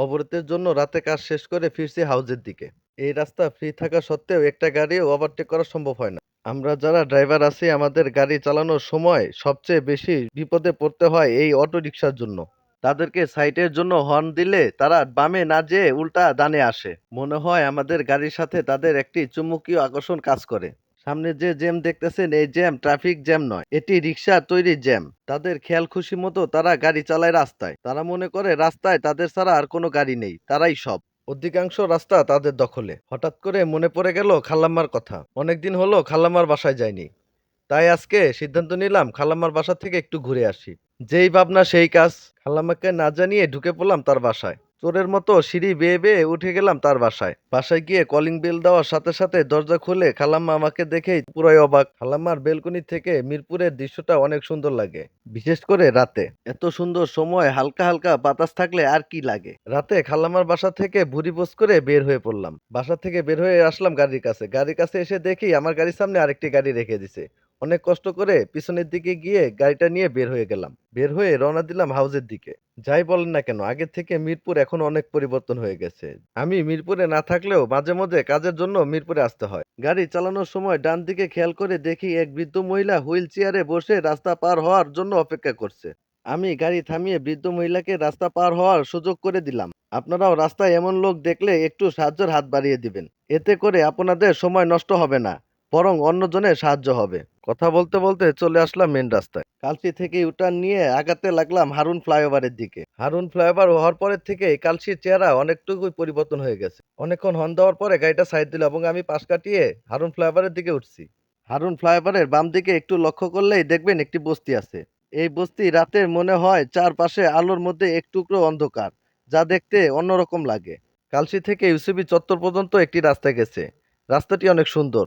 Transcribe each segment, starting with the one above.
অবরোধের জন্য রাতে কাজ শেষ করে ফিরছি হাউজের দিকে। এই রাস্তা ফ্রি থাকা সত্ত্বেও একটা গাড়িও ওভারটেক করা সম্ভব হয় না। আমরা যারা ড্রাইভার আছি আমাদের গাড়ি চালানোর সময় সবচেয়ে বেশি বিপদে পড়তে হয় এই অটো রিকশার জন্য। তাদেরকে সাইডের জন্য হর্ন দিলে তারা বামে না যেয়ে উল্টা ডানে আসে। মনে হয় আমাদের গাড়ির সাথে তাদের একটি চুম্বকীয় আকর্ষণ কাজ করে। সামনে যে জ্যাম দেখতেছেন এই জ্যাম ট্রাফিক জ্যাম নয়, এটি রিক্সা তৈরি জ্যাম। তাদের খেয়াল খুশি মতো তারা গাড়ি চালায় রাস্তায়। তারা মনে করে রাস্তায় তাদের ছাড়া আর কোনো গাড়ি নেই, তারাই সব। অধিকাংশ রাস্তা তাদের দখলে। হঠাৎ করে মনে পড়ে গেল খালাম্মার কথা। অনেকদিন হলো খালাম্মার বাসায় যাইনি। তাই আজকে সিদ্ধান্ত নিলাম খালাম্মার বাসা থেকে একটু ঘুরে আসি। যেই ভাবনা সেই কাজ। খালাম্মাকে না জানিয়ে ঢুকে পড়লাম তার বাসায়। চোরের মতো সিঁড়ি বেয়ে বেয়ে উঠে গেলাম তার বাসায়। বাসায় গিয়ে কলিং বেল দেওয়ার সাথে সাথে দরজা খুলে খালাম্মা আমাকে দেখেই পুরাই অবাক। খালাম্মার বেলকনি থেকে মিরপুরের দৃশ্যটা অনেক সুন্দর লাগে, বিশেষ করে রাতে। এত সুন্দর সময় হালকা হালকা বাতাস থাকলে আর কি লাগে। রাতে খালাম্মার বাসা থেকে ভুরি পোজ করে বের হয়ে পড়লাম। বাসা থেকে বের হয়ে আসলাম গাড়ির কাছে। গাড়ির কাছে এসে দেখি আমার গাড়ির সামনে আরেকটি গাড়ি রেখে দিছে। অনেক কষ্ট করে পিছনের দিকে গিয়ে গাড়িটা নিয়ে বের হয়ে গেলাম। বের হয়ে রওনা দিলাম হাউজের দিকে। যাই বলেন না কেন, আগের থেকে মিরপুর এখন অনেক পরিবর্তন হয়ে গেছে। আমি মিরপুরে না থাকলেও মাঝে মধ্যে কাজের জন্য মিরপুরে আসতে হয়। গাড়ি চালানোর সময় ডান দিকে খেয়াল করে দেখি এক বৃদ্ধ মহিলা হুইল চেয়ারে বসে রাস্তা পার হওয়ার জন্য অপেক্ষা করছে। আমি গাড়ি থামিয়ে বৃদ্ধ মহিলাকে রাস্তা পার হওয়ার সুযোগ করে দিলাম। আপনারাও রাস্তায় এমন লোক দেখলে একটু সাহায্যের হাত বাড়িয়ে দিবেন। এতে করে আপনাদের সময় নষ্ট হবে না, বরং অন্যজনের সাহায্য হবে। কথা বলতে বলতে চলে আসলাম মেন রাস্তায়। কালচি থেকে ইউটার্ন নিয়ে আগাতে লাগলাম হারুন ফ্লাইওভারের দিকে। হারুন ফ্লাইওভার হওয়ার পরের থেকে কালচির চেহারা অনেকটুকুই পরিবর্তন হয়ে গেছে। অনেকক্ষণ হর্ন দেওয়ার পরে গাড়িটা সাইড দিল এবং আমি পাশ কাটিয়ে হারুন ফ্লাইওভারের দিকে উঠছি। হারুন ফ্লাইওভারের বাম দিকে একটু লক্ষ্য করলেই দেখবেন একটি বস্তি আছে। এই বস্তি রাতের মনে হয় চারপাশে আলোর মধ্যে এক টুকরো অন্ধকার, যা দেখতে অন্যরকম লাগে। কালচি থেকে ইউসিবি চত্বর পর্যন্ত একটি রাস্তা গেছে। রাস্তাটি অনেক সুন্দর।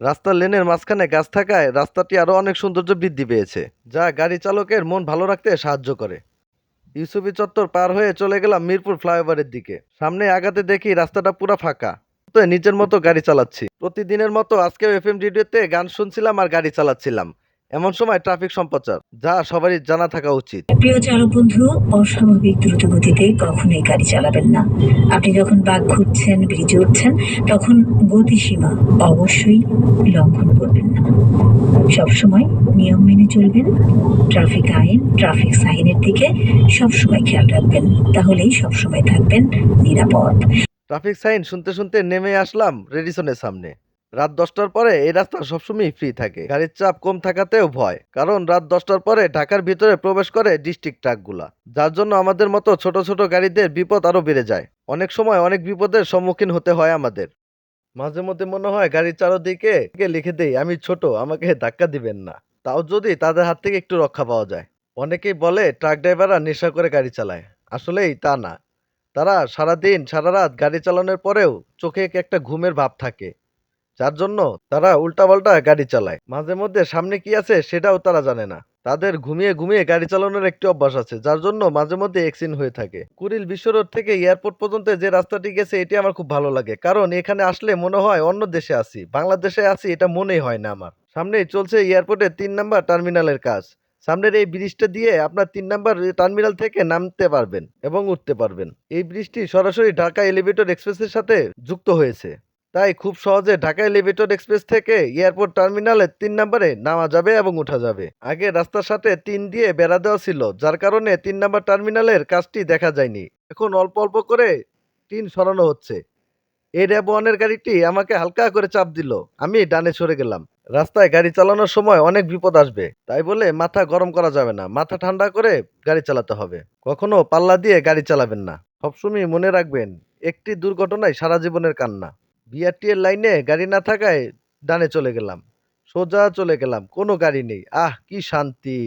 রাস্তার লেনের মাঝখানে গাছ থাকায় রাস্তাটি আরো অনেক সৌন্দর্য বৃদ্ধি পেয়েছে, যা গাড়ি চালকের মন ভালো রাখতে সাহায্য করে। ইউসুফি চত্বর পার হয়ে চলে গেলাম মিরপুর ফ্লাইওভারের দিকে। সামনে আগাতে দেখি রাস্তাটা পুরো ফাঁকা। তো নিজের মতো গাড়ি চালাচ্ছি। প্রতিদিনের মতো আজকেও এফএম রেডিওতে গান শুনছিলাম আর গাড়ি চালাচ্ছিলাম। এমন সময় ট্রাফিক সম্প্রচার, যা সবারই জানা থাকা উচিত। প্রিয় চালক বন্ধু, অস্বাভাবিক দ্রুত গতিতে কখনোই গাড়ি চালাবেন না। আপনি যখন বাঁক ঘুরছেন, ব্রিজে উঠছেন, তখন গতিসীমা অবশ্যই লঙ্ঘন করবেন না। সবসময় নিয়ম মেনে চলবেন। ট্রাফিক আইন, ট্রাফিক সাইনের দিকে সবসময় খেয়াল রাখবেন, তাহলেই সবসময় থাকবেন নিরাপদ। ট্রাফিক সাইন শুনতে শুনতে নেমে আসলাম রেডিসনের সামনে। রাত 10টার পরে এই রাস্তা সবসময় ফ্রি থাকে। গাড়ির চাপ কম থাকাতেও ভয়, কারণ রাত 10টার পরে ঢাকার ভিতরে প্রবেশ করে ডিস্ট্রিক্ট ট্রাকগুলা, যার জন্য আমাদের মতো ছোট ছোট গাড়িদের বিপদ আরো বেড়ে যায়। অনেক সময় অনেক বিপদের সম্মুখীন হতে হয় আমাদের। মাঝে মধ্যে মনে হয় গাড়ির চারদিকে লিখে দেই আমি ছোট, আমাকে ধাক্কা দিবেন না। তাও যদি তাদের হাত থেকে একটু রক্ষা পাওয়া যায়। অনেকেই বলে ট্রাক ড্রাইভাররা নেশা করে গাড়ি চালায়। আসলেই তা না। তারা সারাদিন সারা রাত গাড়ি চালানোর পরেও চোখে একটা ঘুমের ভাব থাকে, যার জন্য তারা উল্টাপাল্টা গাড়ি চালায়। মাঝে মধ্যে সামনে কি আছে সেটাও তারা জানে না। তাদের ঘুমিয়ে ঘুমিয়ে গাড়ি চালানোর একটি অভ্যাস আছে, যার জন্য মাঝে মধ্যে অ্যাক্সিডেন্ট হয়ে থাকে। কুড়িল বিশ্ব রোড থেকে এয়ারপোর্ট পর্যন্ত যে রাস্তাটি গেছে এটি আমার খুব ভালো লাগে, কারণ এখানে আসলে মনে হয় অন্য দেশে আছি, বাংলাদেশে আছি এটা মনেই হয় না আমার। সামনেই চলছে এয়ারপোর্টের 3 নম্বর টার্মিনালের কাজ। সামনের এই ব্রিজটা দিয়ে আপনার 3 নম্বর টার্মিনাল থেকে নামতে পারবেন এবং উঠতে পারবেন। এই ব্রিজটি সরাসরি ঢাকা এলিভেটেড এক্সপ্রেসের সাথে যুক্ত হয়েছে। তাই খুব সহজে ঢাকা এলিভেটেড এক্সপ্রেস থেকে এয়ারপোর্ট টার্মিনালে 3 নম্বরে নামা যাবে এবং উঠা যাবে। আগে রাস্তার সাথে টিন দিয়ে বেড়া দেওয়া ছিল, যার কারণে 3 নম্বর টার্মিনালের কাজটি দেখা যায়নি। এখন অল্প অল্প করে টিন সরানো হচ্ছে। এই র্যাব ওয়ানের গাড়িটি আমাকে হালকা করে চাপ দিল। আমি ডানে সরে গেলাম। রাস্তায় গাড়ি চালানোর সময় অনেক বিপদ আসবে, তাই বলে মাথা গরম করা যাবে না। মাথা ঠান্ডা করে গাড়ি চালাতে হবে। কখনো পাল্লা দিয়ে গাড়ি চালাবেন না। সবসময় মনে রাখবেন, একটি দুর্ঘটনায় সারা জীবনের কান্না। বিআরটি এর লাইনে গাড়ি না থাকায় ডানে চলে গেলাম। সোজা চলে গেলাম, কোনো গাড়ি নেই। আহ কি শান্তি!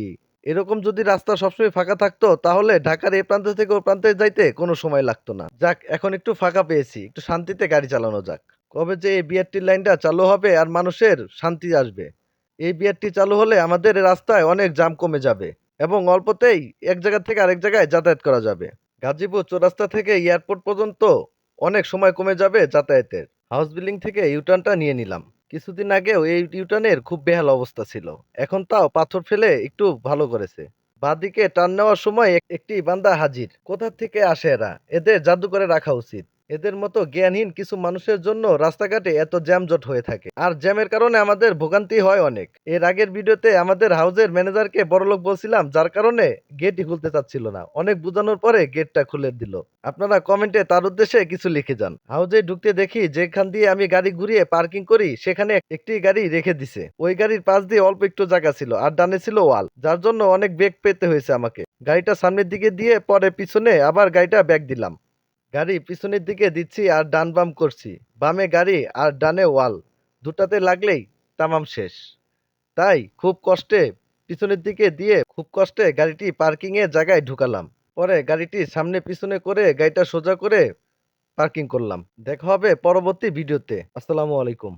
এরকম যদি রাস্তা সবসময় ফাঁকা থাকতো তাহলে ঢাকার এই প্রান্ত থেকে ও প্রান্তে যাইতে কোনো সময় লাগতো না। যাক, এখন একটু ফাঁকা পেয়েছি, একটু শান্তিতে গাড়ি চালানো যাক। কবে যে এই বিআরটির লাইনটা চালু হবে আর মানুষের শান্তি আসবে। এই বিআরটি চালু হলে আমাদের রাস্তায় অনেক জাম কমে যাবে এবং অল্পতেই এক জায়গা থেকে আরেক জায়গায় যাতায়াত করা যাবে। গাজীপুর চৌরাস্তা থেকে এয়ারপোর্ট পর্যন্ত অনেক সময় কমে যাবে যাতায়াতের। হাউস বিল্ডিং থেকে ইউটার্নটা নিয়ে নিলাম। কিছুদিন আগেও এই ইউটার্নের খুব বেহাল অবস্থা ছিল, এখন তাও পাথর ফেলে একটু ভালো করেছে। বাঁদিকে টার্ন নেওয়ার সময় একটি বান্দা হাজির। কোথা থেকে আসে এরা? এদের জাদু করে রাখা উচিত। এদের মতো জ্ঞানহীন কিছু মানুষের জন্য রাস্তাঘাটে এত জ্যামজট হয়ে থাকে, আর জ্যামের কারণে আমাদের ভোগান্তি হয় অনেক। এর আগের ভিডিওতে আমাদের হাউজের ম্যানেজারকে বড়লোক বলছিলাম, যার কারণে গেটই খুলতে চাচ্ছিল না। অনেক বোঝানোর পরে গেটটা খুলে দিল। আপনারা কমেন্টে তার উদ্দেশ্যে কিছু লিখে যান। হাউজে ঢুকতে দেখি যেখান দিয়ে আমি গাড়ি ঘুরিয়ে পার্কিং করি সেখানে একটি গাড়ি রেখে দিছে। ওই গাড়ির পাশ দিয়ে অল্প একটু জায়গা ছিল, আর ডানে ছিল ওয়াল, যার জন্য অনেক বেগ পেতে হয়েছে আমাকে। গাড়িটা সামনের দিকে দিয়ে পরে পিছনে আবার গাড়িটা ব্যাক দিলাম। গাড়ি পিছনের দিকে দিচ্ছি আর ডান বাম করছি। বামে গাড়ি আর ডানে ওয়াল, দুটাতে লাগলেই তামাম শেষ। তাই খুব কষ্টে পিছনের দিকে দিয়ে খুব কষ্টে গাড়িটি পার্কিং এর জায়গায় ঢুকালাম। পরে গাড়িটি সামনে পিছনে করে গাড়িটা সোজা করে পার্কিং করলাম। দেখা হবে পরবর্তী ভিডিওতে। আসসালামু আলাইকুম।